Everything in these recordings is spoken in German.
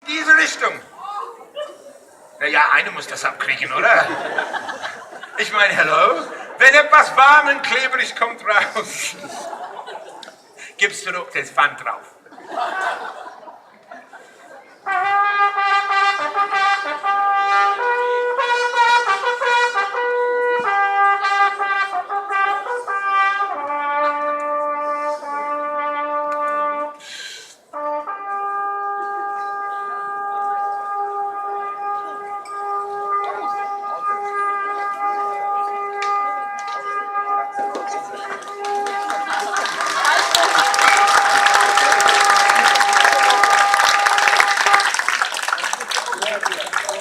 Diese Richtung. Ja, eine muss das abkriegen, oder? Ich meine, hello? Wenn etwas warm und klebrig kommt raus, gibst du doch das Pfand drauf.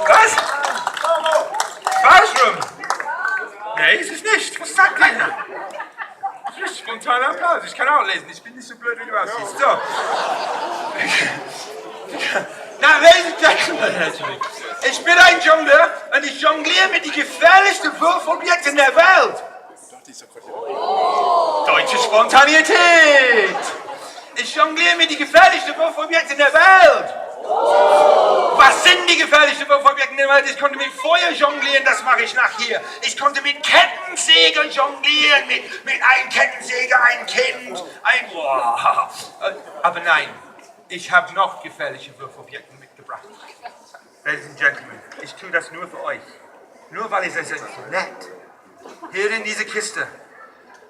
Was? Falschrum? Nee, ist es nicht. Was sagt ihr? Das ist spontaner Applaus. Ich kann auch lesen. Ich bin nicht so blöd, wie du aussiehst. So. Na, ladies and Gentlemen. Ich bin ein Jongler und ich jongliere mit den gefährlichsten Wurfobjekten der Welt. Deutsche Spontanität. Ich jongliere mit den gefährlichsten Wurfobjekten der Welt. Was sind die gefährlichsten Wurfobjekte der Welt? Ich konnte mit Feuer jonglieren, das mache ich nachher. Ich konnte mit Kettensägen jonglieren, mit einem Kettensäger, ein Kind, ein... Boah. Aber nein, ich habe noch gefährliche Wurfobjekte mitgebracht. Ladies and Gentlemen, ich tue das nur für euch. Nur weil es ist nett. Hier in dieser Kiste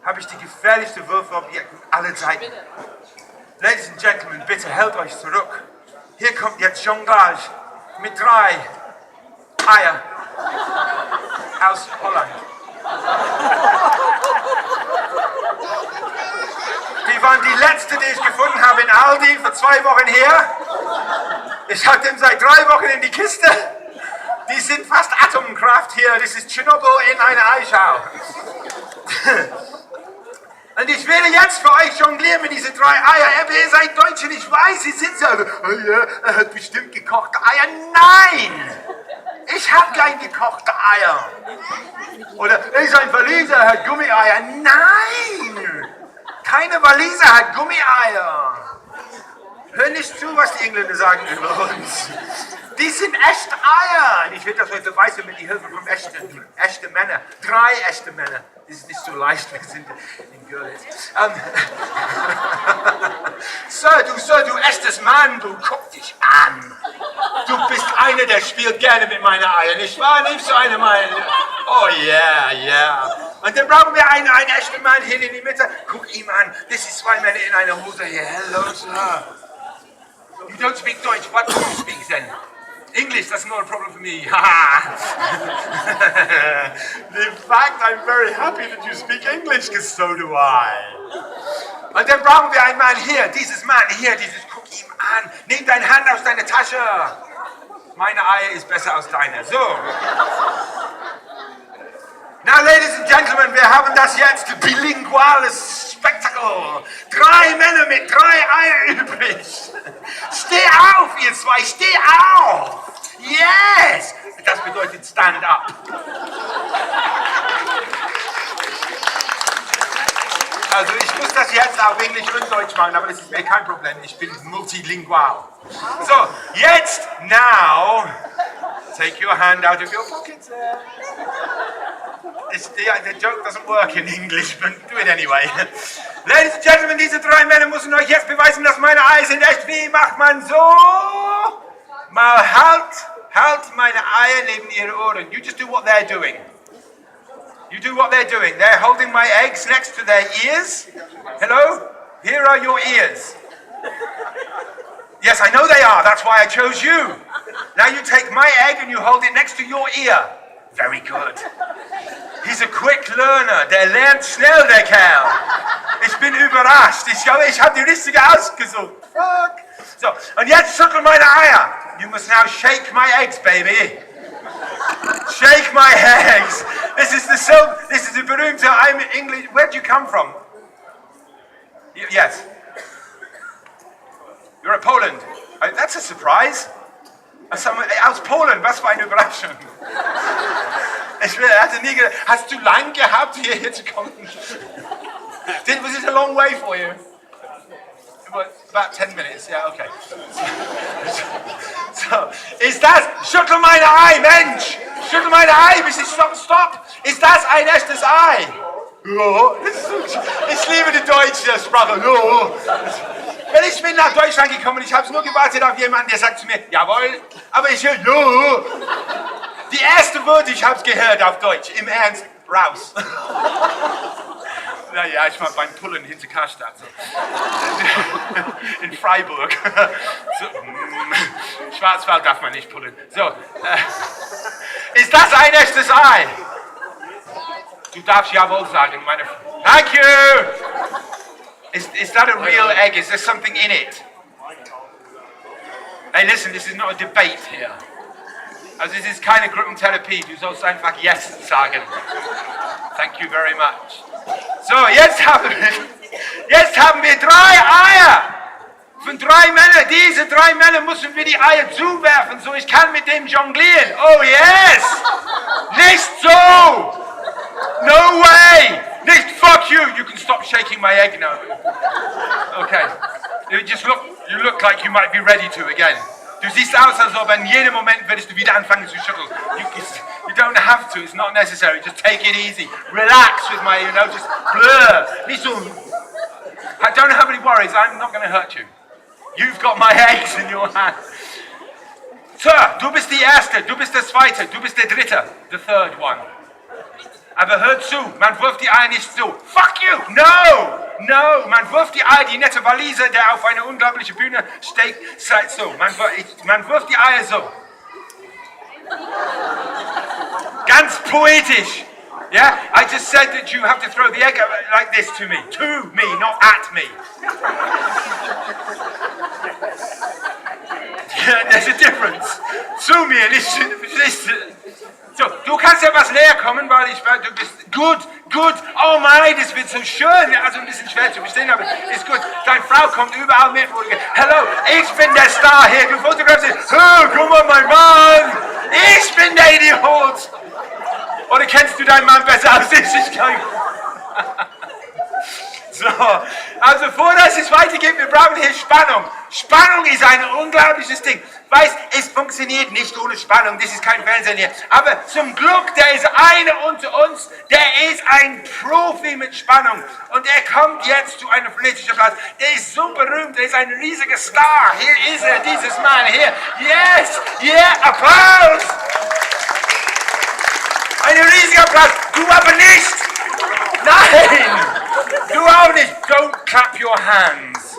habe ich die gefährlichsten Wurfobjekte aller Zeiten. Ladies and Gentlemen, bitte hält euch zurück. Hier kommt jetzt Jonglage mit 3 Eier aus Holland. Die waren die letzte, die ich gefunden habe in Aldi vor 2 Wochen her. Ich habe den seit 3 Wochen in die Kiste. Die sind fast Atomkraft hier. Das ist Tschernobyl in einer Eischau. Und ich werde jetzt für euch jonglieren mit diesen 3 Eier. Aber ihr seid Deutsche, ich weiß, sie sind so. Oh ja, er hat bestimmt gekochte Eier. Nein! Ich habe kein gekochte Eier. Oder er ist ein Waliser, er hat Gummieier. Nein! Keine Waliser hat Gummieier. Hör nicht zu, was die Engländer sagen über uns. Die sind echte Eier. Und ich will das heute beweisen mit der Hilfe von echten Männern. 3 echte Männer. Das ist nicht so leicht, wir sind in Görlitz. Sir, du echtes Mann, du guck dich an. Du bist einer, der spielt gerne mit meinen Eiern, nicht wahr? Nimmst du eine meine? Oh yeah, yeah. Und dann brauchen wir einen echten Mann hier in die Mitte. Guck ihn an, das ist 2 Männer in einer Hose hier. Hello, sir. You don't speak Deutsch, what do you speak then? English, that's not a problem for me. In fact, I'm very happy that you speak English, because so do I. Und dann brauchen wir einen Mann hier, dieses Mann hier, guck ihm an. Nimm deine Hand aus deiner Tasche. Meine Eier ist besser als deine. So. Now, ladies and gentlemen, wir haben das jetzt bilinguales Spektakel. 3 Männer mit 3 Eiern übrig. Steh auf, ihr 2, steh auf. Yes! Das bedeutet stand up. Also ich muss das jetzt auf Englisch und Deutsch machen, aber das ist mir kein Problem. Ich bin multilingual. So, jetzt, now, take your hand out of your pocket, sir. The joke doesn't work in English, but do it anyway. Ladies and Gentlemen, diese 3 Männer müssen euch jetzt beweisen, dass meine Eier sind echt. Wie macht man so? Mal halt meine Eier neben ihre Ohren. You just do what they're doing. You do what they're doing. They're holding my eggs next to their ears. Hello? Here are your ears. Yes, I know they are. That's why I chose you. Now you take my egg and you hold it next to your ear. Very good. He's a quick learner. Der lernt schnell, der Kerl. Ich bin überrascht. Ich habe die richtige ausgesucht. Fuck. So, und jetzt schüttel meine Eier. You must now shake my eggs, baby. Shake my eggs. This is the berühmte, I'm English. Where do you come from? Yes. You're a Poland. That's a surprise. Aus Polen, was für eine Überraschung. Hast du lang gehabt, hierher zu kommen? Was it a long way for you? About 10 minutes, yeah, okay. So, ist das, schüttel meine Ei, Mensch! Schüttel meine Ei, bis ich stopp! Ist das ein echtes Ei? Ja, ich liebe die deutsche Sprache. Ja. Wenn ich bin nach Deutschland gekommen, ich habe nur gewartet auf jemanden, der sagt zu mir, jawohl, aber ich höre, ja. Die erste Wort, ich habe es gehört auf Deutsch, im Ernst, raus. Naja, ich war beim Pullen hinter Karstadt. So. In Freiburg. So, Schwarzwald darf man nicht pullen. So, ist das ein echtes Ei? Du darfst jawohl sagen, meine Frau. Thank you! Is that a real egg? Is there something in it? Hey, listen, this is not a debate here. Also, es ist keine Gruppentherapie. Du sollst einfach Yes sagen. Thank you very much. So, jetzt haben wir 3 Eier. Von 3 Männern. Diese 3 Männer müssen wir die Eier zuwerfen, so ich kann mit dem jonglieren. Oh yes! Nicht so! No way! Nicht fuck you! You can stop shaking my egg now. Okay. You look like you might be ready to again. Du siehst aus, als ob in jedem Moment würdest du wieder anfangen zu schütteln. You don't have to, it's not necessary. Just take it easy. Relax with my, just blur. Nicht so. Don't have any worries, I'm not going to hurt you. You've got my eggs in your hand. Sir, du bist die Erste, du bist der Zweite, du bist der Dritte. The third one. Aber hört zu, man wirft die Eier nicht so. Fuck you! No! No! Man wirft die Eier, die nette Waliser, der auf einer unglaublichen Bühne steht, sagt so. Man wirft die Eier so. Ganz poetisch. Yeah? I just said that you have to throw the egg like this to me. To me, not at me. There's a difference. Zu mir, nicht. So, du kannst ja was näher kommen, weil du bist gut. Oh mein, das wird so schön. Also ein bisschen schwer zu verstehen, aber ist gut. Deine Frau kommt überall mit. Hello, ich bin der Star hier. Du fotografierst. Oh, guck mal, mein Mann. Ich bin der Idiot. Oder kennst du deinen Mann besser als ich? So, also bevor es weitergeht, wir brauchen hier Spannung. Spannung ist ein unglaubliches Ding. Weißt, es funktioniert nicht ohne Spannung, das ist kein Fernsehen hier. Aber zum Glück, der ist einer unter uns, der ist ein Profi mit Spannung. Und er kommt jetzt zu einem politischen Platz. Der ist so berühmt, der ist ein riesiger Star. Hier ist er, dieses Mann hier. Yes, yeah, Applaus. Ein riesiger Applaus. Du aber nicht. Nein. Du auch nicht. Don't clap your hands.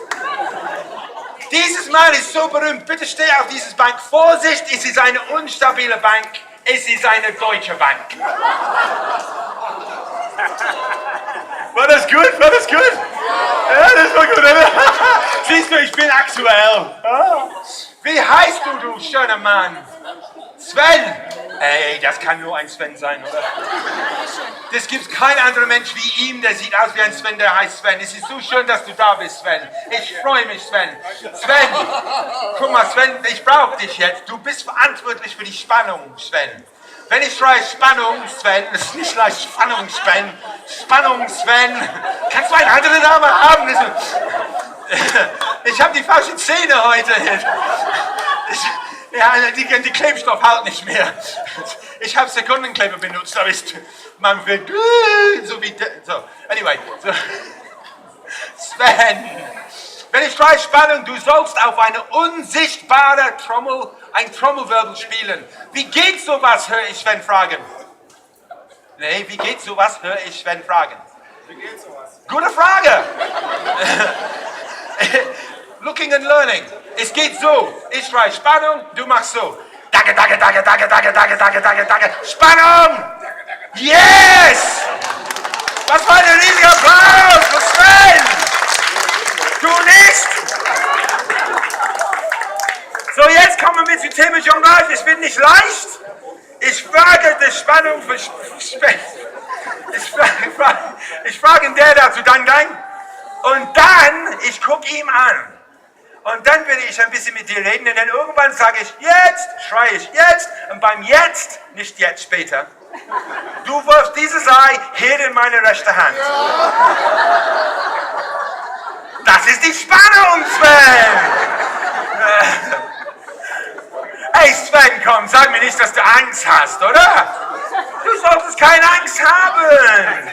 Dieses Mann ist so berühmt. Bitte steh auf dieses Bank. Vorsicht, es ist eine unstabile Bank. Es ist eine deutsche Bank. War das gut? War das gut? Ja, das war gut, oder? Siehst du, ich bin aktuell. Wie heißt du, du schöner Mann? Sven! Ey, das kann nur ein Sven sein, oder? Das gibt kein anderer Mensch wie ihm, der sieht aus wie ein Sven, der heißt Sven. Es ist so schön, dass du da bist, Sven. Ich freue mich, Sven. Sven, guck mal, Sven, ich brauche dich jetzt. Du bist verantwortlich für die Spannung, Sven. Wenn ich schreie Spannung, Sven, das ist nicht gleich Spannung, Sven. Spannung, Sven. Kannst du einen anderen Namen haben? Ich habe die falschen Zähne heute. Ja, die Klebstoff halt nicht mehr. Ich habe Sekundenkleber benutzt, aber man wird so wie... So, anyway. So. Sven, wenn ich schreie Spannung, du sollst auf eine unsichtbare ein Trommelwirbel spielen. Wie geht sowas, höre ich Sven fragen. Nee, wie geht sowas, höre ich Sven fragen. Wie geht sowas? Gute Frage. Looking and learning. Es geht so. Ich schreie Spannung, du machst so. Dagge, dagge, dagge, dagge, dagge, dagge, dagge, dagge, dagge. Spannung! Yes! Was für ein riesiger Applaus für Sven! Du nicht! So, jetzt kommen wir zum Thema Jonglage. Es wird nicht leicht. Ich frage die Spannung für Sven. Ich frage der dazu, dann. Und dann, ich gucke ihm an. Und dann will ich ein bisschen mit dir reden und dann irgendwann sage ich, jetzt, schreie ich jetzt und beim Jetzt, nicht jetzt, später, du wirfst dieses Ei hier in meine rechte Hand. Das ist die Spannung, Sven! Hey Sven, komm, sag mir nicht, dass du Angst hast, oder? Du solltest keine Angst haben.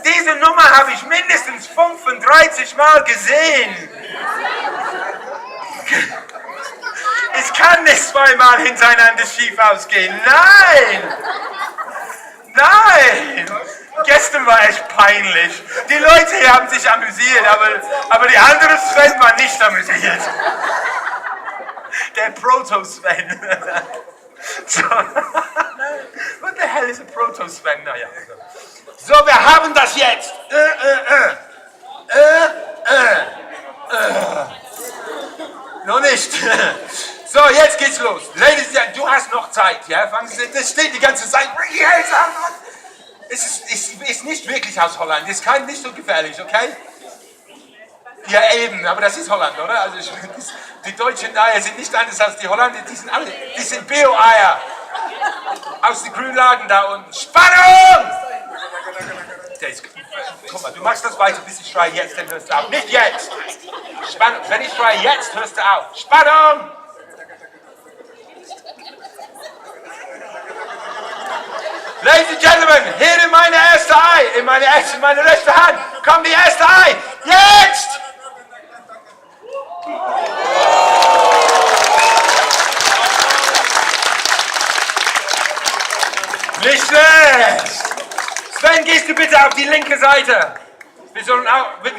Diese Nummer habe ich mindestens 35 Mal gesehen. Es kann nicht zweimal hintereinander schief ausgehen. Nein! Nein! Gestern war echt peinlich. Die Leute hier haben sich amüsiert, aber die andere Sven war nicht amüsiert. Der Proto-Sven. So. What the hell is a Proto-Sven? Naja. So, wir haben das jetzt. Noch nicht. So, jetzt geht's los. Ladies, du hast noch Zeit, ja? Das steht die ganze Zeit. Es ist nicht wirklich aus Holland. Es ist nicht so gefährlich, okay? Ja, eben, aber das ist Holland, oder? Also die deutschen Eier sind nicht anders als die Holländer. Die sind Bio-Eier. Aus den Grünlagen da unten. Spannung! Guck mal, du machst das weiter, bis ich schreie jetzt, dann hörst du auf. Nicht jetzt! Spannung. Wenn ich schreie jetzt, hörst du auf. Spannung! Ladies and Gentlemen, hier in meine erste Ei, in meine rechte Hand, kommt die erste Ei. Jetzt! Nicht schlecht! Sven, gehst du bitte auf die linke Seite? Wir sollen auch mit.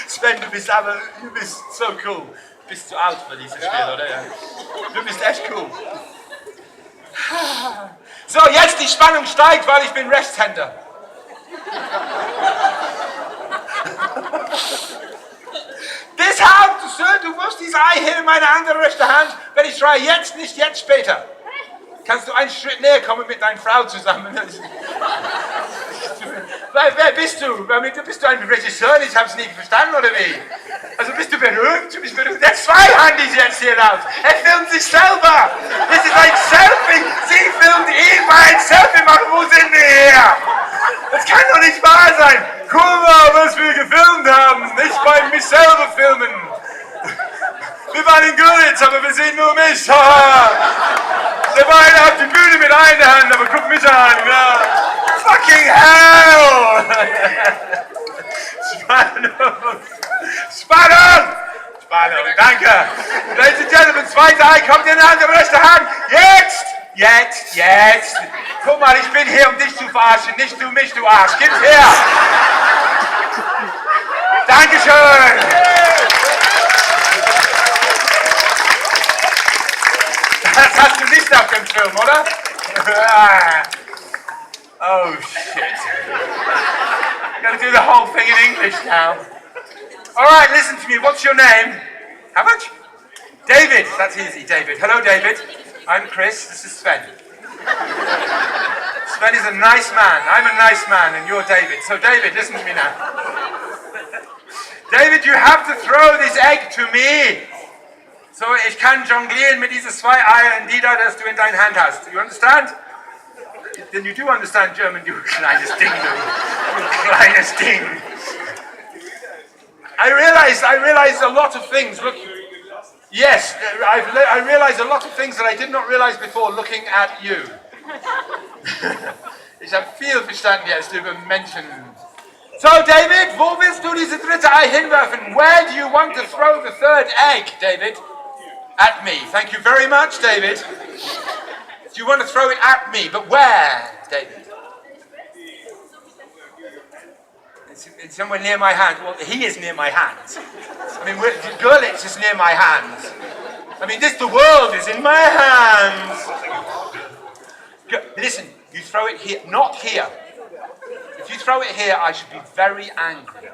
Sven, du bist so cool. Bist du alt für dieses Spiel, oder? Ja. Du bist echt cool. So, jetzt die Spannung steigt, weil ich bin Rechtshänder. Deshalb, du wirst dieses Ei hier in meine andere rechte Hand, wenn ich schreie, jetzt, nicht jetzt, später. Kannst du einen Schritt näher kommen mit deiner Frau zusammen? Wer bist du? Bist du ein Regisseur? Ich habe es nie verstanden, oder wie? Also bist du berühmt? Der Zweihandis jetzt hier raus. Er filmt sich selber. Das ist ein Selfie. Sie filmt ihn, weil ein Selfie machen. Wo sind wir hier? Das kann doch nicht wahr sein. Guck mal, was wir gefilmt haben. Nicht bei mich selber filmen. Wir waren in Görlitz, aber wir sehen nur mich. Der war einer auf die Bühne mit einer Hand, aber guck mich an. Ja. Fucking hell! Spannung! Spannung, danke. Ladies and Gentlemen, zweite Ei kommt in die andere rechte Hand. Jetzt! Guck mal, ich bin hier, um dich zu verarschen, nicht du mich, du Arsch. Gib's her! Dankeschön! Das hast du nicht auf dem Film, oder? Oh, shit. I'm going to do the whole thing in English now. All right, listen to me. What's your name? How much? David. That's easy, David. Hello, David. I'm Chris. This is Sven. Sven is a nice man. I'm a nice man, and you're David. So, David, listen to me now. David, you have to throw this egg to me. So, ich kann jonglieren mit diesen zwei Eiern, die da, das du in deiner Hand hast. You understand? Then you do understand German, du kleines Ding, du kleines Ding. I realized a lot of things. Look, yes, I realized a lot of things that I did not realize before looking at you. Ich habe viel verstanden jetzt über Menschen. So, David, wo willst du diese dritte Ei hinwerfen? Where do you want to throw the third egg, David? At me. Thank you very much, David. Do you want to throw it at me, but where, David? It's somewhere near my hand. Well, he is near my hands. I mean, Görlitz is near my hands. I mean, the world is in my hands. Listen, you throw it here, not here. If you throw it here, I should be very angry.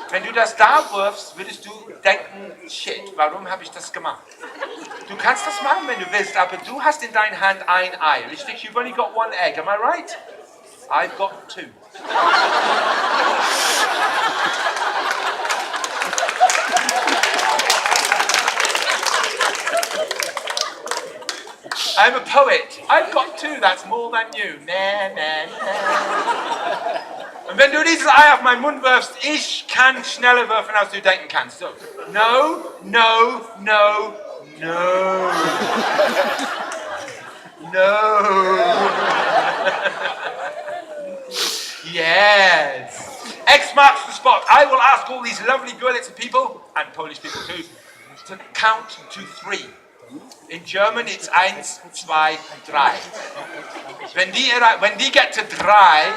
Wenn du das da wirfst, würdest du denken, shit, warum habe ich das gemacht? Du kannst das machen, wenn du willst, aber du hast in deiner Hand ein Ei, richtig? You've only got one egg, am I right? I've got two. I'm a poet. I've got two, that's more than you. Nah, nah, nah. Und wenn du dieses Ei auf meinen Mund wirfst, ich kann schneller würfen, als du denken kannst. So. No, no, no, no. No. Yes. X marks the spot. I will ask all these lovely Görlitzer people, and Polish people too, to count to 3. In German it's 1, 2, 3. When die get to 3,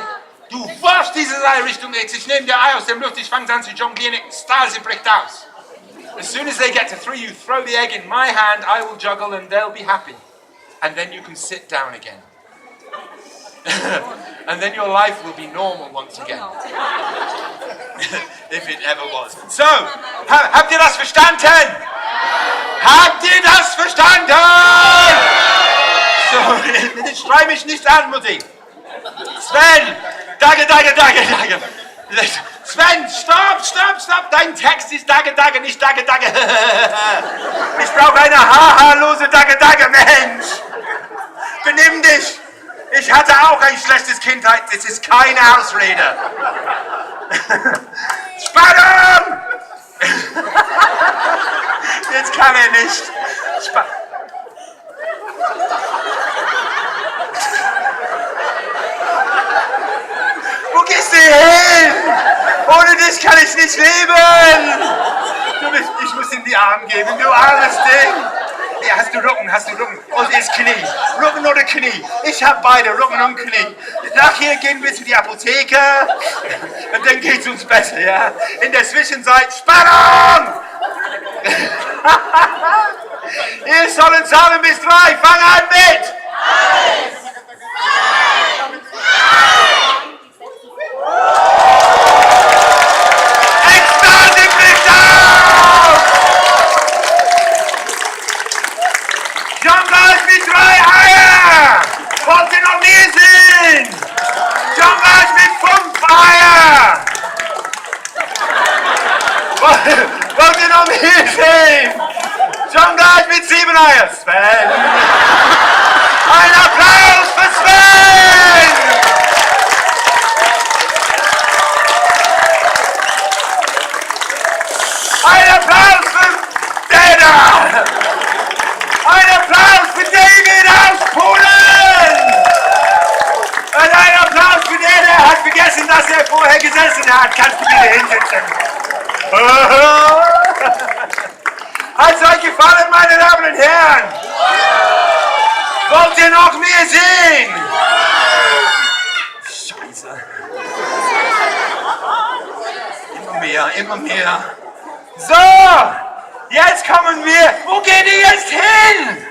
du wirfst dieses Ei Richtung X. Ich nehme dir Ei aus dem Luft, ich fange an zu jonglieren, Stase bricht aus. As soon as they get to 3, you throw the egg in my hand, I will juggle and they'll be happy. And then you can sit down again. And then your life will be normal once again. If it ever was. So, habt ihr das verstanden? Habt ihr das verstanden? So, schrei mich nicht an, Mutti. Sven, Dagge. Sven, stopp. Dein Text ist Dagge, nicht Dagge. Ich brauche eine haha-lose Dagge, Mensch. Benimm dich. Ich hatte auch ein schlechtes Kindheit. Das ist keine Ausrede. Spannung! Jetzt kann er nicht. Wo gehst du hin? Ohne dich kann ich nicht leben. Ich muss in die Arme geben, du armes Ding. Ja, hast du Rücken? Oder ist Knie? Rücken oder Knie? Ich habe beide, Rücken und Knie. Nachher gehen wir zu die Apotheke und dann geht es uns besser, ja? In der Zwischenzeit, Spannung! Ihr sollen zahlen bis 3, fang an mit! 1, 2, Ekstase bricht auf! Jonglage mit 3 Eier! Wollt ihr noch mehr sehen? Jonglage mit 5 Eier! Wollt ihr noch mehr sehen? Jonglage mit 7 Eier! Sven! Ein Applaus für Sven! Ein Applaus für Dana! Ein Applaus für David aus Polen! Und ein Applaus für den, der hat vergessen, dass er vorher gesessen hat. Kannst du wieder hinsetzen? Hat es euch gefallen, meine Damen und Herren? Wollt ihr noch mehr sehen? Scheiße. Immer mehr. So, jetzt kommen wir. Wo geht ihr jetzt hin?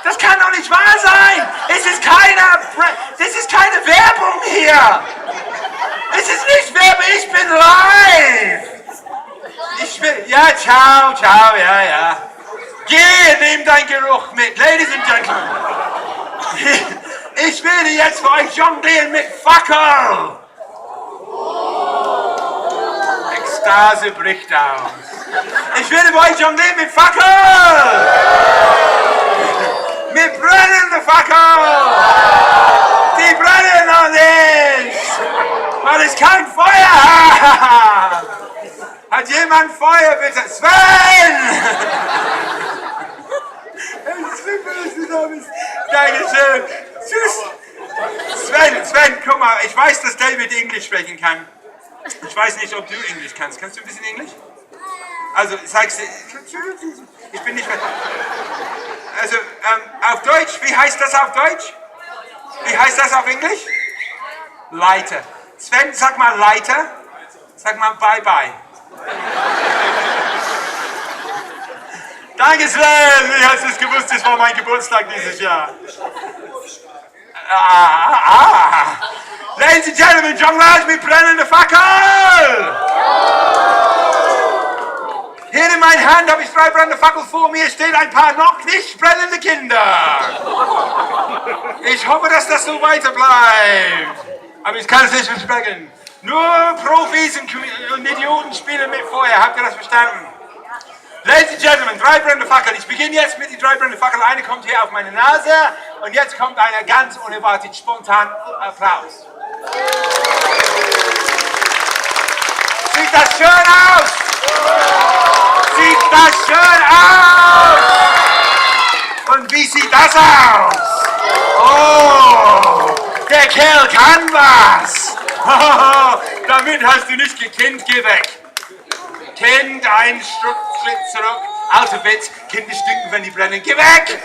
Das kann doch nicht wahr sein. Es ist keine Werbung hier. Es ist nicht Werbung, ich bin live. Ja, ciao, ja. Geh, nimm deinen Geruch mit. Ladies and Gentlemen. Ich werde jetzt für euch jonglieren mit Fackel. Ekstase bricht aus. Ich werde für euch jonglieren mit Fackel. Mit brennender Fackel. Die brennen noch nicht. Weil es kein Feuer hat. Hat jemand Feuer, bitte? Sven! Dankeschön. Tschüss. Sven, guck mal, ich weiß, dass David Englisch sprechen kann. Ich weiß nicht, ob du Englisch kannst. Kannst du ein bisschen Englisch? Also, sagst du, ich bin nicht mehr. Also, auf Deutsch, wie heißt das auf Deutsch? Wie heißt das auf Englisch? Leiter. Sven, sag mal Leiter. Sag mal Bye-bye. Danke, Sven! Wie hast du es gewusst? Das war mein Geburtstag dieses Jahr. Ladies and Gentlemen, Jonglage mit brennender Fackel! Hier in meiner Hand habe ich 3 brennende Fackeln, vor mir stehen ein paar noch nicht brennende Kinder. Ich hoffe, dass das so weiter bleibt. Aber ich kann es nicht versprechen. Nur Profis und Idioten spielen mit Feuer. Habt ihr das verstanden? Ladies and Gentlemen, 3 brennende Fackeln. Ich beginne jetzt mit den 3 brennenden Fackeln. Eine kommt hier auf meine Nase und jetzt kommt einer ganz unerwartet spontan Applaus. Sieht das schön aus? Sieht das schön aus? Und wie sieht das aus? Oh, der Kerl kann was. Oh, damit hast du nicht gekannt, geh weg. Kind, ein Schritt zurück. Alter Witz, Kinder stinken, wenn die brennen. Geh weg!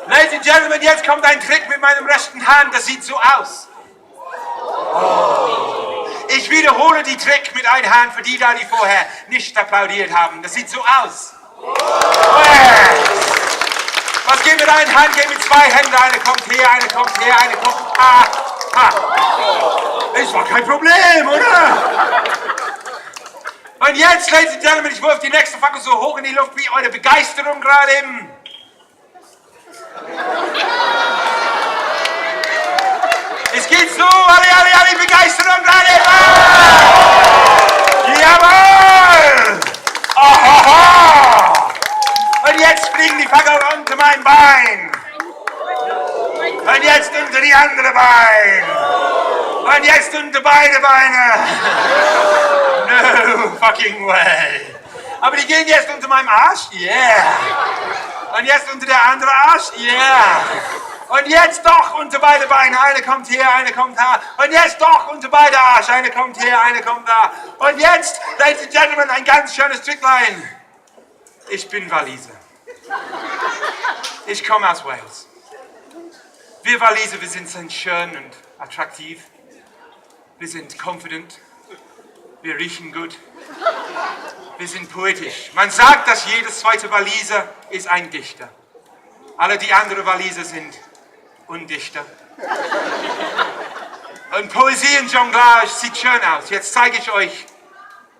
Ladies and Gentlemen, jetzt kommt ein Trick mit meinem rechten Hand. Das sieht so aus. Oh. Ich wiederhole die Trick mit einer Hand für die da, die vorher nicht applaudiert haben. Das sieht so aus. Was geht mit einer Hand? Geht mit zwei Händen. Eine kommt her, eine kommt her, eine kommt. Es war kein Problem, oder? Und jetzt, Ladies and Gentlemen, ich wirf die nächste Fackel so hoch in die Luft wie eure Begeisterung gerade eben. Es geht so, alle, Begeisterung gerade eben. Jawohl! Ohoho! Und jetzt fliegen die Fackeln unter mein Bein. Und jetzt unter die andere Bein. Und jetzt unter beide Beine. No fucking way. Aber die gehen jetzt unter meinem Arsch? Yeah. Und jetzt unter der andere Arsch? Yeah. Und jetzt doch unter beide Beine. Eine kommt hier, eine kommt da. Und jetzt doch unter beide Arsch. Eine kommt hier, eine kommt da. Und jetzt, Ladies and Gentlemen, ein ganz schönes Tricklein. Ich bin Waliser. Ich komme aus Wales. Wir Waliser, wir sind schön und attraktiv. Wir sind confident. Wir riechen gut. Wir sind poetisch. Man sagt, dass jedes zweite Waliser ist ein Dichter. Alle die anderen Waliser sind Undichter. Und Poesie und Jonglage sieht schön aus. Jetzt zeige ich euch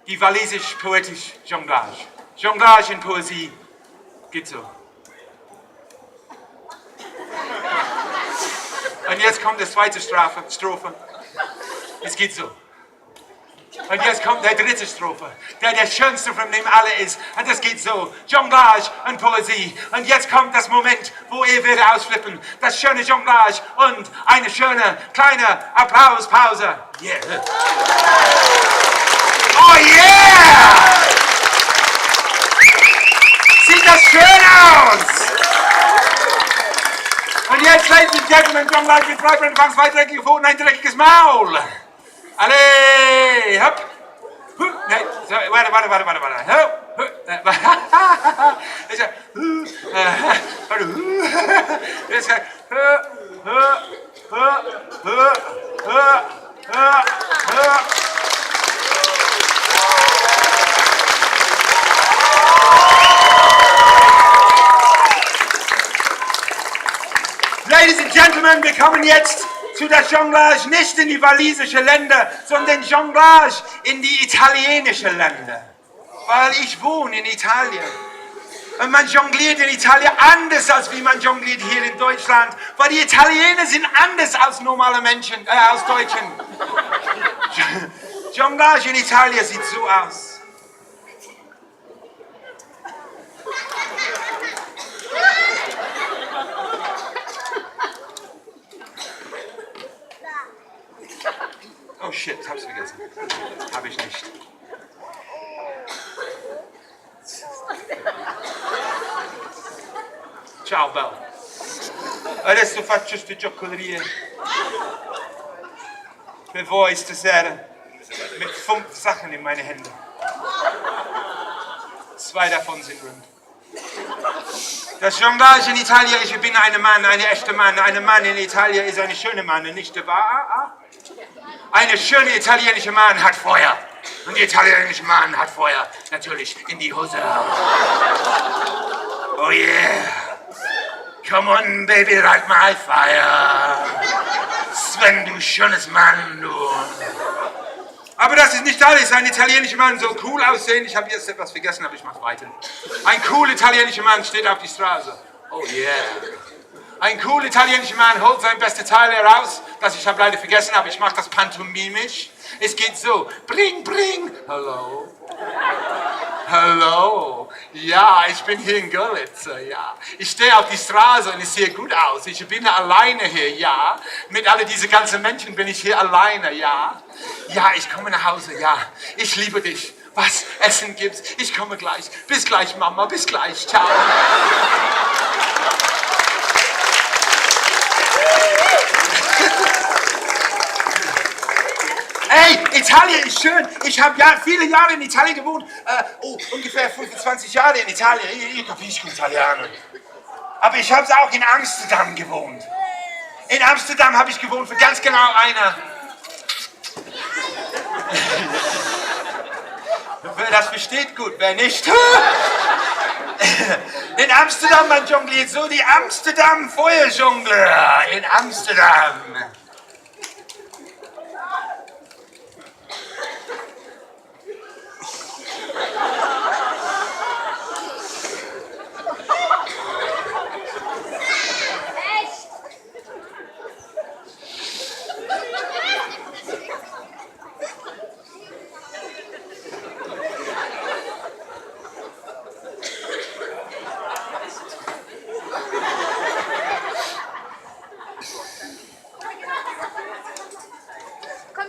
die walisisch-poetisch Jonglage. Jonglage in Poesie geht so. Und jetzt kommt die zweite Strophe. Es geht so. Und jetzt kommt der dritte Strophe, der schönste von dem alle ist. Und das geht so. Jonglage und Poesie. Und jetzt kommt das Moment, wo ihr werdet ausflippen. Das schöne Jonglage und eine schöne kleine Applauspause. Yeah. Oh yeah! Sieht das schön aus? Und jetzt, Ladies and Gentlemen, Jonglage mit Breitband, Fangs, zwei dreckige Pfoten, ein dreckiges Maul. Alle, hopp. Nein, so, warte. Ladies and Gentlemen, wir kommen jetzt zu der Jonglage nicht in die walisische Länder, sondern Jonglage in die italienische Länder. Weil ich wohne in Italien. Und man jongliert in Italien anders, als wie man jongliert hier in Deutschland. Weil die Italiener sind anders als normale Menschen, als Deutschen. Jonglage in Italien sieht so aus. Oh shit, hab's vergessen. Hab ich nicht. Ciao, bello. Adesso faccio ste giocolerie per voi stasera mit 5 Sachen in meine Hände. 2 davon sind rund. Das Jonglage in Italien, ich bin ein Mann, ein echter Mann. Ein Mann in Italien ist eine schöne Mann, nicht wahr? Eine schöne italienische Mann hat Feuer. Und der italienische Mann hat Feuer natürlich in die Hose. Oh yeah. Come on, baby, light my fire. Sven, du schönes Mann, du. Aber das ist nicht alles. Ein italienischer Mann soll cool aussehen. Ich habe jetzt etwas vergessen, aber ich mache weiter. Ein cool italienischer Mann steht auf die Straße. Oh yeah. Ein cool italienischer Mann holt sein beste Teil heraus, das ich habe leider vergessen, aber ich mache das pantomimisch. Es geht so. Bring, bring. Hello. Hallo. Ja, ich bin hier in Görlitzer, ja. Ich stehe auf die Straße und es sieht gut aus. Ich bin alleine hier, ja. Mit all diesen ganzen Menschen bin ich hier alleine, ja. Ja, ich komme nach Hause, ja. Ich liebe dich. Was? Essen gibt's? Ich komme gleich. Bis gleich, Mama. Bis gleich. Ciao. Hey, Italien ist schön. Ich habe viele Jahre in Italien gewohnt. Ungefähr 25 Jahre in Italien. Io capisco Italiano. Aber ich habe auch in Amsterdam gewohnt. In Amsterdam habe ich gewohnt für ganz genau Wer das versteht, gut. Wer nicht. In Amsterdam, man jongliert so die Amsterdam-Feuerjongleur. In Amsterdam.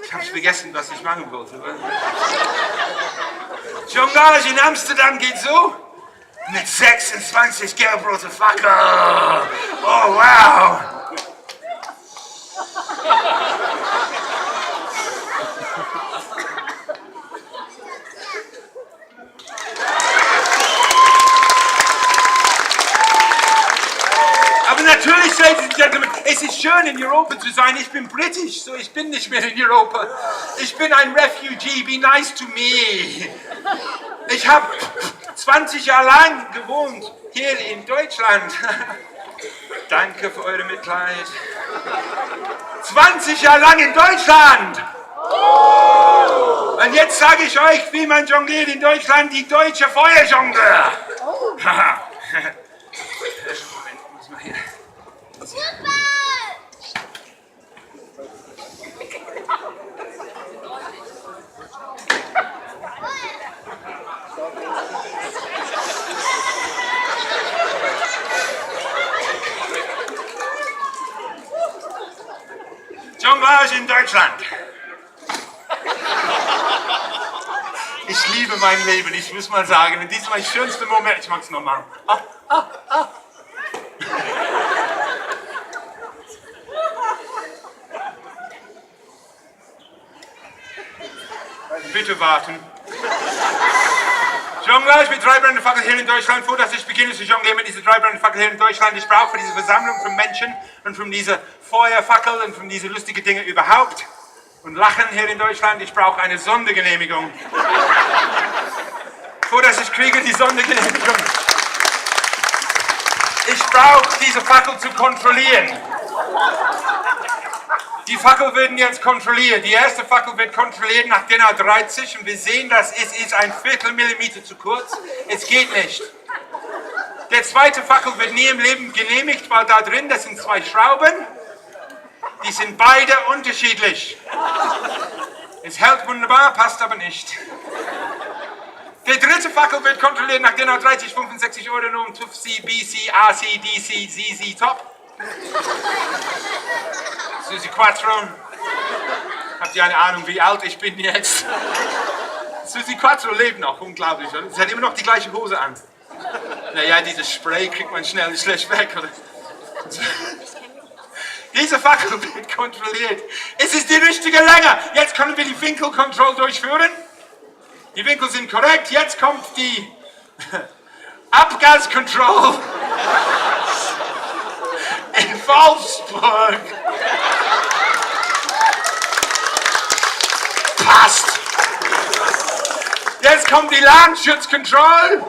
Ich hab's vergessen, was ich machen wollte. Jonglage in Amsterdam geht so. Mit 26 gelb-rote Fackeln. Oh, wow. Aber natürlich, Ladies and Gentlemen, es ist schön, in Europa zu sein. Ich bin britisch, so ich bin nicht mehr in Europa. Ich bin ein Refugee, be nice to me. Ich habe 20 Jahre lang gewohnt, hier in Deutschland. Danke für eure Mitleid. 20 Jahre lang in Deutschland. Und jetzt sage ich euch, wie man jongliert in Deutschland, die deutsche Feuerjongleur. Moment, muss man hier. Jonglage in Deutschland. Ich liebe mein Leben, ich muss mal sagen. Und dies ist mein schönster Moment. Ich mag es nochmal. Bitte warten. Jonglage mit 3 brennenden Fackeln hier in Deutschland. Vor dass ich beginne zu jonglieren mit diesen 3 brennenden Fackeln hier in Deutschland, ich brauche für diese Versammlung von Menschen und von dieser Feuerfackel und von diesen lustigen Dingen überhaupt und Lachen hier in Deutschland, ich brauche eine Sondergenehmigung. Vor dass ich kriege die Sondergenehmigung. Ich brauche diese Fackel zu kontrollieren. Die Fackel werden jetzt kontrolliert. Die erste Fackel wird kontrolliert nach genau 30 und wir sehen, dass es ist ein Viertelmillimeter zu kurz. Es geht nicht. Der zweite Fackel wird nie im Leben genehmigt, weil da drin, das sind 2 Schrauben. Die sind beide unterschiedlich. Es hält wunderbar, passt aber nicht. Der dritte Fackel wird kontrolliert nach genau 30, 65 Euro um TÜV C, BC, AC, DC, ZZ, Top. Susi Quattro. Habt ihr eine Ahnung, wie alt ich bin jetzt? Susi Quattro lebt noch, unglaublich, oder? Sie hat immer noch die gleiche Hose an. Naja, dieses Spray kriegt man schnell schlecht weg, oder? Diese Fackel wird kontrolliert. Es ist die richtige Länge. Jetzt können wir die Winkelkontrolle durchführen. Die Winkel sind korrekt. Jetzt kommt die Abgaskontrolle in Wolfsburg. Passt. Jetzt kommt die Lärmschutzkontrolle.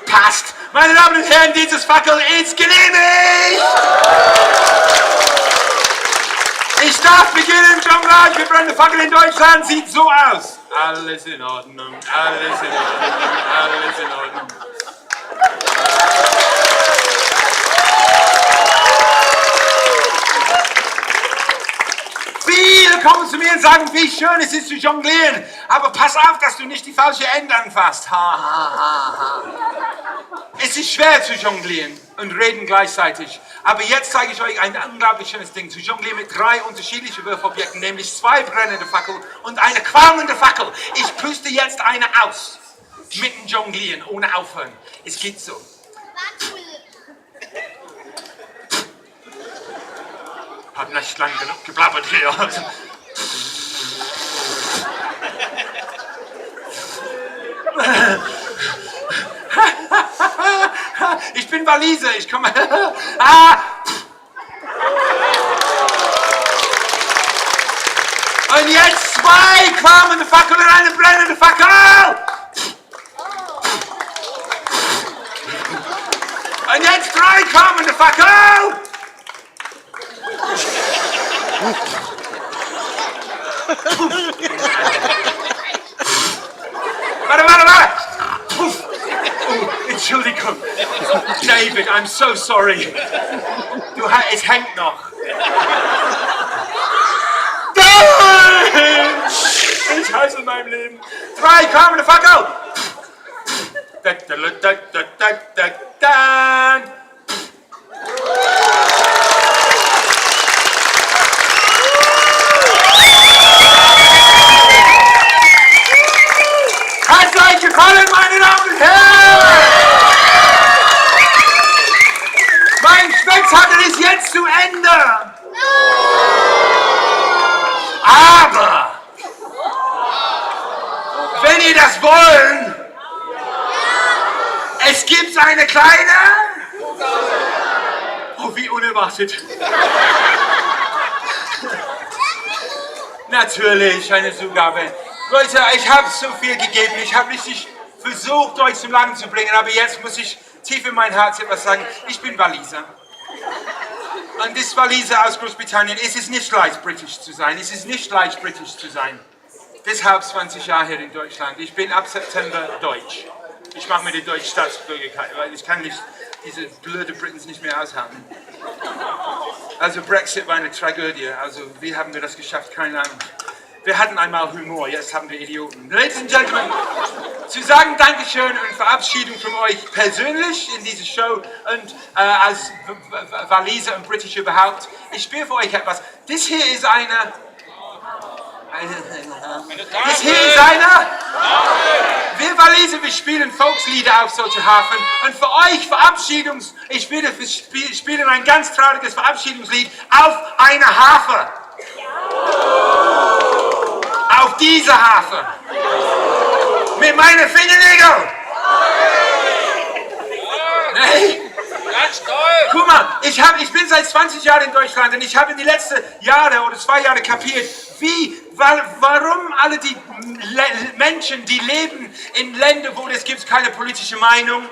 Passt. Meine Damen und Herren, dieses Fackel ist genehmigt. Ich darf beginnen, Jonglage mit brennender Fackel in Deutschland. Sieht so aus. Alles in Ordnung, alles in Ordnung, alles in Ordnung. Viele kommen zu mir und sagen, wie schön es ist zu jonglieren. Aber pass auf, dass du nicht die falsche Ende anfasst. Ha, ha, ha, ha. Es ist schwer zu jonglieren und reden gleichzeitig. Aber jetzt zeige ich euch ein unglaublich schönes Ding. Zu jonglieren mit 3 unterschiedlichen Würfobjekten, nämlich 2 brennende Fackeln und eine qualmende Fackel. Ich puste jetzt eine aus. Mitten jonglieren, ohne aufhören. Es geht so. Hab nicht lang genug geblabbert hier. Ich bin Waliser, ich komme. Und jetzt 2 qualmende Fackeln und eine brennende Fackel. Und jetzt 3 qualmende Fackeln. Warte. Entschuldigung. David, I'm so sorry. Es hängt noch. Ich heiße in meinem Leben. 3 qualmende Fackel. Hat euch gefallen, meine Damen und Herren? Mein Spektakel ist jetzt zu Ende. Aber wenn ihr das wollt, es gibt eine kleine... Oh, wie unerwartet. Natürlich, eine Zugabe. Leute, ich habe so viel gegeben. Ich habe richtig versucht, euch zum Lachen zu bringen. Aber jetzt muss ich tief in mein Herz etwas sagen. Ich bin Waliser. Und das Waliser aus Großbritannien, es ist nicht leicht, britisch zu sein. Es ist nicht leicht, britisch zu sein. Deshalb 20 Jahre hier in Deutschland. Ich bin ab September Deutsch. Ich mache mir die deutsche Staatsbürgerkeit, weil ich kann nicht diese blöde Britons nicht mehr aushalten. Also Brexit war eine Tragödie. Also wie haben wir das geschafft? Keine Ahnung. Wir hatten einmal Humor, jetzt haben wir Idioten. Ladies and Gentlemen, zu sagen Dankeschön und Verabschiedung von euch persönlich in dieser Show und als Waliser und British überhaupt. Ich spiele für euch etwas. Das hier ist eine... Wir Waliser, wir spielen Volkslieder auf solche Hafen und für euch ich spiele ein ganz trauriges Verabschiedungslied auf eine Harfe. Auf diese Harfe. Mit meinen Fingernägeln. Nee. Ganz toll! Guck mal, ich bin seit 20 Jahren in Deutschland und ich habe in die letzten Jahre oder 2 Jahre kapiert, warum alle die Menschen, die leben in Ländern, wo es gibt keine politische Meinung,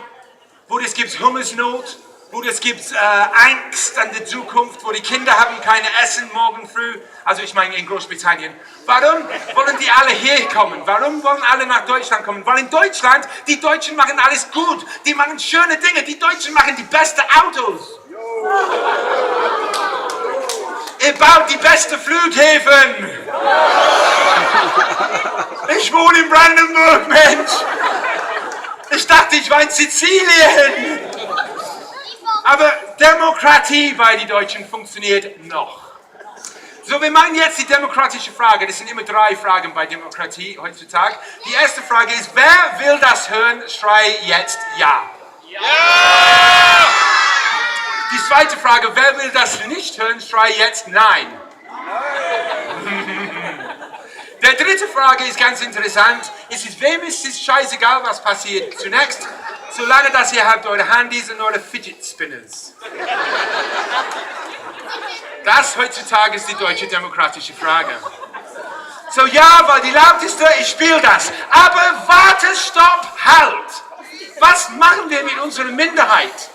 wo es gibt Hungersnot, wo es gibt Angst an die Zukunft, wo die Kinder haben kein Essen morgen früh, also ich meine in Großbritannien. Warum wollen die alle hier kommen? Warum wollen alle nach Deutschland kommen? Weil in Deutschland, die Deutschen machen alles gut, die machen schöne Dinge, die Deutschen machen die besten Autos. Ihr baut die besten Flughäfen. Ich wohne in Brandenburg, Mensch. Ich dachte, ich war in Sizilien. Aber Demokratie bei den Deutschen funktioniert noch. So, wir machen jetzt die demokratische Frage. Das sind immer 3 Fragen bei Demokratie heutzutage. Die erste Frage ist, wer will das hören? Schrei jetzt Ja. Ja! Die zweite Frage, wer will das nicht hören? Schrei jetzt Nein. Der dritte Frage ist ganz interessant. Wem ist es scheißegal, was passiert zunächst, solange dass ihr habt eure Handys und eure Fidget Spinners. Das heutzutage ist die deutsche demokratische Frage. So ja, weil die lauteste, ich spiele das. Aber warte, stopp, halt. Was machen wir mit unserer Minderheit,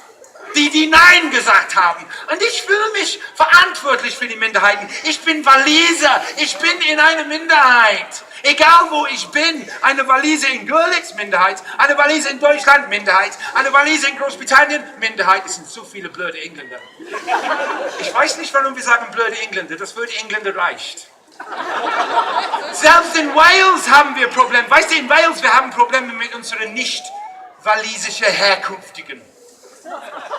die Nein gesagt haben? Und ich fühle mich verantwortlich für die Minderheiten. Ich bin Waliser, ich bin in einer Minderheit. Egal wo ich bin, eine Walise in Görlitz, Minderheit, eine Walise in Deutschland, Minderheit, eine Walise in Großbritannien, Minderheit. Es sind so viele blöde Engländer. Ich weiß nicht, warum wir sagen blöde Engländer, das Wort Engländer reicht. Selbst in Wales haben wir Probleme. Weißt du, in Wales, wir haben Probleme mit unseren nicht-walisischen Herkunftigen.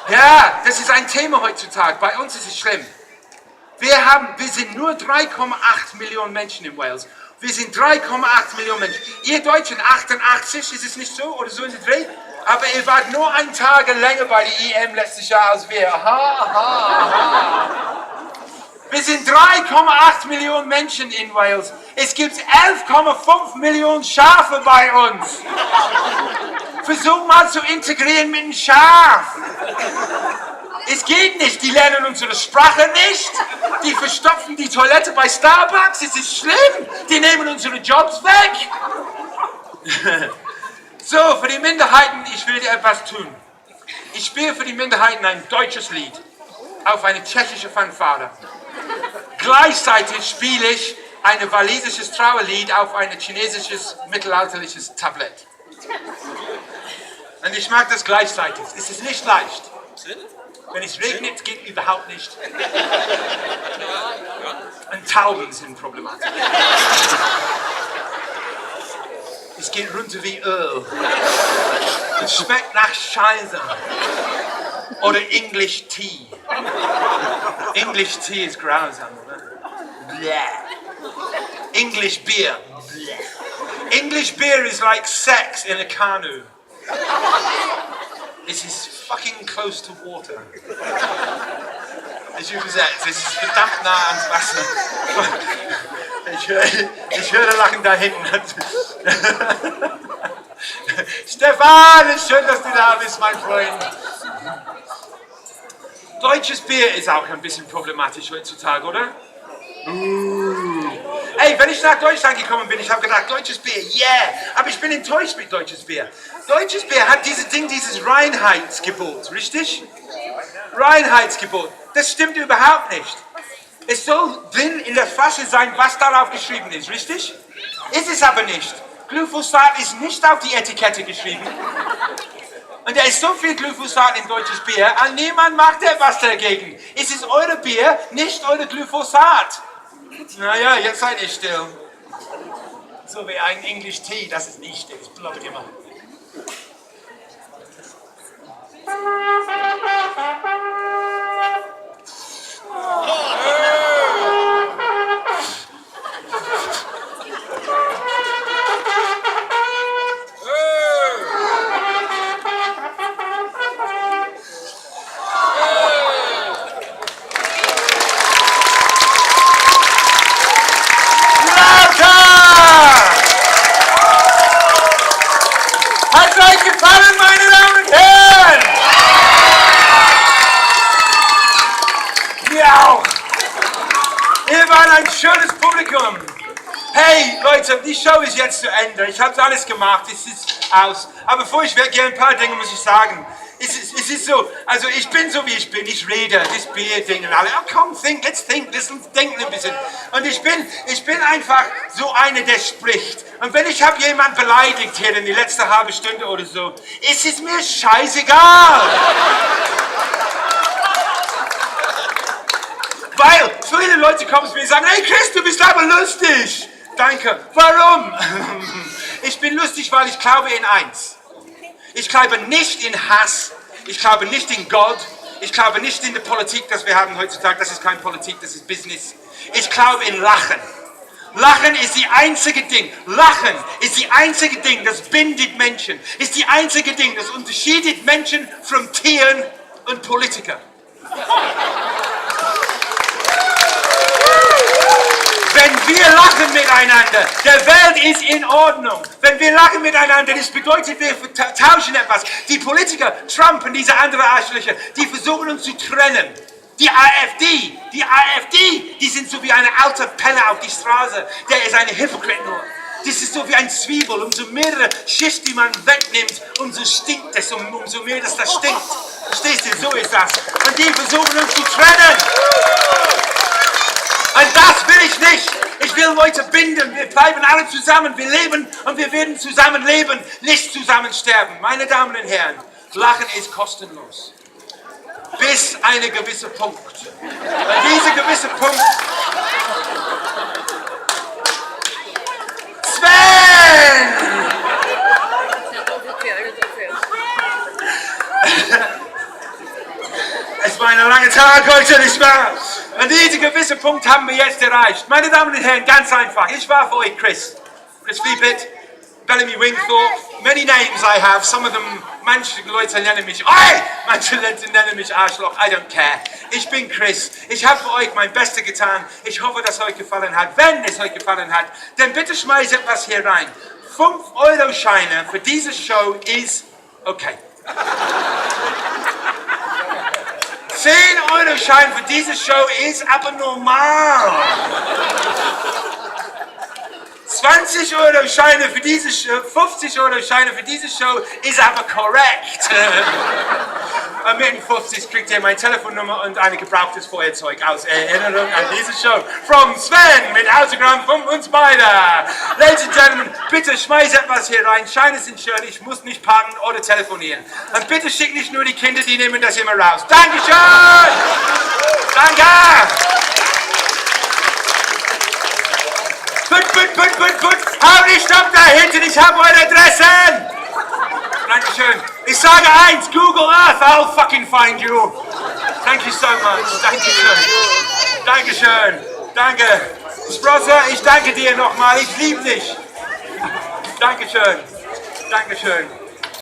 Ja, das ist ein Thema heutzutage. Bei uns ist es schlimm. Wir sind nur 3,8 Millionen Menschen in Wales. Wir sind 3,8 Millionen Menschen. Ihr Deutschen 88, ist es nicht so? Oder so in der Dreh? Aber ihr wart nur einen Tag länger bei der EM letztes Jahr als wir. Aha. Wir sind 3,8 Millionen Menschen in Wales. Es gibt 11,5 Millionen Schafe bei uns. Versuch mal zu integrieren mit einem Schaf. Es geht nicht, die lernen unsere Sprache nicht, die verstopfen die Toilette bei Starbucks, es ist schlimm, die nehmen unsere Jobs weg. So, für die Minderheiten, ich will dir etwas tun. Ich spiele für die Minderheiten ein deutsches Lied auf eine tschechische Fanfare. Gleichzeitig spiele ich ein walisisches Trauerlied auf ein chinesisches mittelalterliches Tablett. Und ich mag das gleichzeitig, es ist nicht leicht. Wenn es regnet, geht überhaupt nicht. Und Tauben sind problematisch. Es geht runter wie Öl. Es schmeckt nach Scheiße. Oder English Tea. English Tea ist grausam, oder? Bleh. English Beer. Bleh. English Beer is like sex in a canoe. It is fucking close to water. Ich übersetze, es ist verdammt nah ans Wasser. Ich höre Lachen da hinten. Stefan, ist schön, dass du da bist, mein Freund. Deutsches Bier ist auch ein bisschen problematisch heutzutage, oder? Ey, wenn ich nach Deutschland gekommen bin, ich habe gedacht, deutsches Bier, yeah, aber ich bin enttäuscht mit deutsches Bier. Deutsches Bier hat dieses Reinheitsgebot, richtig? Reinheitsgebot, das stimmt überhaupt nicht. Es soll drin in der Flasche sein, was darauf geschrieben ist, richtig? Ist es aber nicht. Glyphosat ist nicht auf die Etikette geschrieben. Und da ist so viel Glyphosat in deutsches Bier, und niemand macht etwas dagegen. Es ist eure Bier, nicht eure Glyphosat. Naja, jetzt seid ihr still. So wie ein English Tea, das ist nicht still, das bleibt immer. Hat's euch gefallen, meine Damen und Herren? Mir auch. Ihr wart ein schönes Publikum. Hey, Leute, die Show ist jetzt zu Ende. Ich habe alles gemacht, es ist aus. Aber bevor ich weggehe, ein paar Dinge muss ich sagen. Es ist so, also ich bin so wie ich bin, ich rede, das Bier-Ding und alle. Oh, komm, let's denken ein bisschen. Und ich bin einfach so einer, der spricht. Und wenn ich habe jemand beleidigt hier in die letzte halbe Stunde oder so, ist es mir scheißegal. Weil viele Leute kommen zu mir und sagen, hey Chris, du bist aber lustig. Danke. Warum? Ich bin lustig, weil ich glaube in eins. Ich glaube nicht in Hass, ich glaube nicht in Gott, ich glaube nicht in die Politik, das wir haben heutzutage, das ist keine Politik, das ist Business. Ich glaube in Lachen. Lachen ist die einzige Ding, Lachen ist die einzige Ding, das bindet Menschen, ist die einzige Ding, das unterscheidet Menschen von Tieren und Politikern. Wenn wir lachen miteinander, der Welt ist in Ordnung. Wenn wir lachen miteinander, das bedeutet, wir tauschen etwas. Die Politiker, Trump und diese anderen Arschlöcher, die versuchen uns zu trennen. Die AfD, die sind so wie eine alte Penner auf die Straße. Der ist eine Hypocrite nur. Das ist so wie ein Zwiebel. Umso mehrere Schicht, die man wegnimmt, umso stinkt es, umso mehr das stinkt. Verstehst du? So ist das. Und die versuchen uns zu trennen. Und das will ich nicht. Ich will Leute binden. Wir bleiben alle zusammen. Wir leben und wir werden zusammen leben, nicht zusammen sterben. Meine Damen und Herren, Lachen ist kostenlos. Bis ein gewisser Punkt. Und dieser gewisse Punkt... Sven! Es war ein langer Tag heute, nicht wahr? Und diesen gewissen Punkt haben wir jetzt erreicht. Meine Damen und Herren, ganz einfach. Ich war für euch Chris. Chris Fleepit, Bellamy Wingthorpe. Many names I have. Some of them, manche Leute nennen mich manche Leute nennen mich Arschloch. I don't care. Ich bin Chris. Ich habe für euch mein Bestes getan. Ich hoffe, dass es euch gefallen hat. Wenn es euch gefallen hat, dann bitte schmeißt etwas hier rein. 5-Euro-Scheine für diese Show ist okay. 10-Euro-Schein für diese Show ist aber normal. 20-Euro-Scheine für diese Show, 50-Euro-Scheine für diese Show ist aber korrekt. Am 50 kriegt ihr meine Telefonnummer und ein gebrauchtes Feuerzeug aus Erinnerung an diese Show. From Sven mit Autogramm von uns beiden. Ladies and Gentlemen, bitte schmeiß etwas hier rein. Scheine sind schön, ich muss nicht parken oder telefonieren. Und bitte schickt nicht nur die Kinder, die nehmen das immer raus. Dankeschön! Danke! Gut. Hau die Stopp da hinten, ich habe eure Adressen! Dankeschön. Ich sage eins, Google Earth, I'll fucking find you. Thank you so much. Dankeschön. Danke. Sprosser, ich danke dir nochmal. Ich liebe dich. Dankeschön.